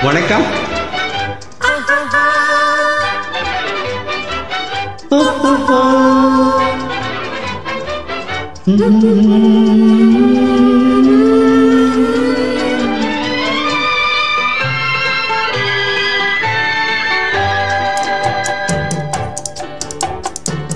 வணக்கம்.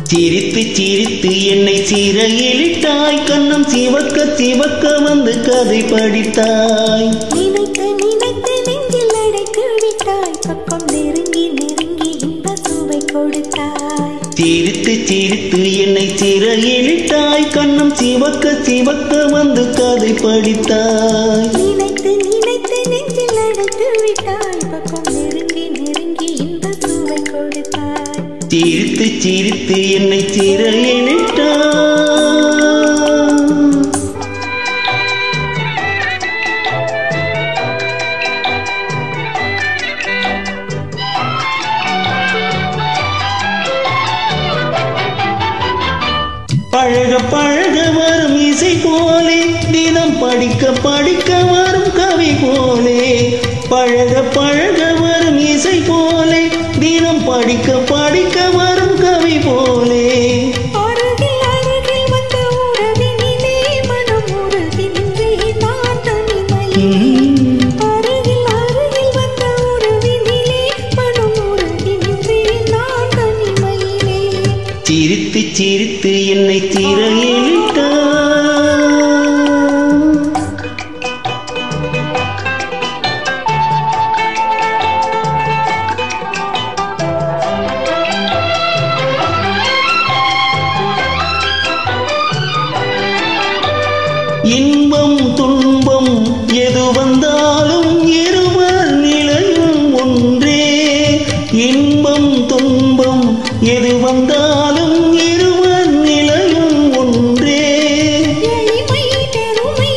சிரித்து சிரித்து என்னை சிறையிலிட்டாய், கண்ணம் சிவக்க சிவக்க வந்து கதை படித்தாய். நினைத்து நினைத்து நெஞ்சில் அடைத்து விட்டாய், பக்கம் நெருங்கி நெருங்கி இந்த சுவை கொடுத்தாய். சிரித்து சிரித்து என்னை சிறையிலிட்டாய், கண்ணம் சிவக்க சிவக்க வந்து கதை படித்தாய். நினைத்து நினைத்து நெஞ்சில் அடைத்து விட்டாய், பக்கம் நெருங்கி நெருங்கி இந்த சுவை கொடுத்தாய். சிரித்து சிரித்து என்னை சிறையிலிட்டாய். பழக பழக வரும் இசை போலே, தினம் படிக்க படிக்க வரும் கவி போலே. பழக பழக வரும் இசை போலே, தினம் படிக்க படிக்க வரும் கவி போலே. அருகில் அருகில் வந்த உறவினிலே மனம் உருகி நின்றே நான் தனிமையிலே. அருகில் அருகில் வந்த உறவினிலே மனம் உருகி நின்றே நான் தனிமையிலே. சிரித்து சிரித்து என்னை சிறையிலிட்டாய். இன்பம் துன்பம் எது வந்தாலும் இருவர் நிலையும் ஒன்றே. இன்பம் துன்பம் எது வந்தாலும் இருவர் நிலையும் ஒன்றே. எளிமை பெருமை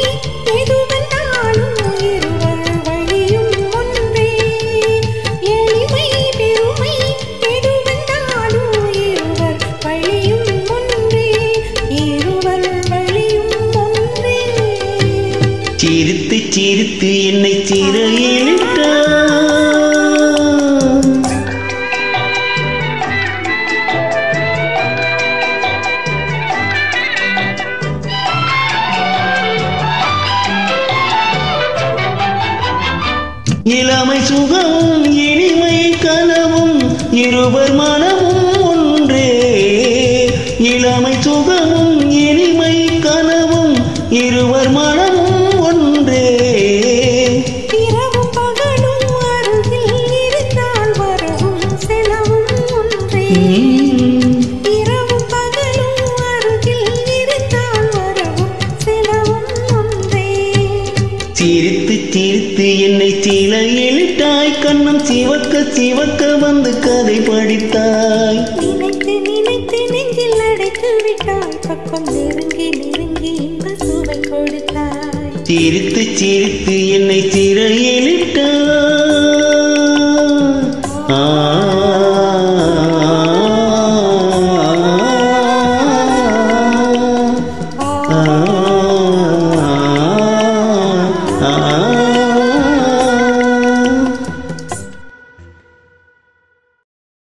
எது வந்தாலும் இருவர் வழியும் ஒன்றே. எளிமை பெருமை எது வந்தாலும் இருவர் வழியும் ஒன்றே. இருவர் வழியும் ஒன்றே. சிரித்து சிரித்து என்னை சிறையிலிட்டாய். இளமை சுகமும் இனிமை கனவும் இருவர் மனமும் ஒன்றே. இளமை சுகமும் இனிமை கனவும் இருவர் மனமும் ஒன்றே. இரவும் பகலும் அருகில் இருந்தால் வரவும் செலவும் ஒன்றே. இரவும் பகலும் அருகில் இருந்தால் வரவும் செலவும் ஒன்றே. சிரித்து சிரித்து என்னை சிலையிலிட்டாய், கண்ணம் சிவக்க சிவக்க வந்து கதை படித்தாய். நினைத்து நினைத்து நெஞ்சில் அடைத்து விட்டாய், பக்கம் நெருங்கி நெருங்கி இந்த சுவை கொடுத்தாய். சிரித்து சிரித்து என்னை சிறையிலிட்டாய்.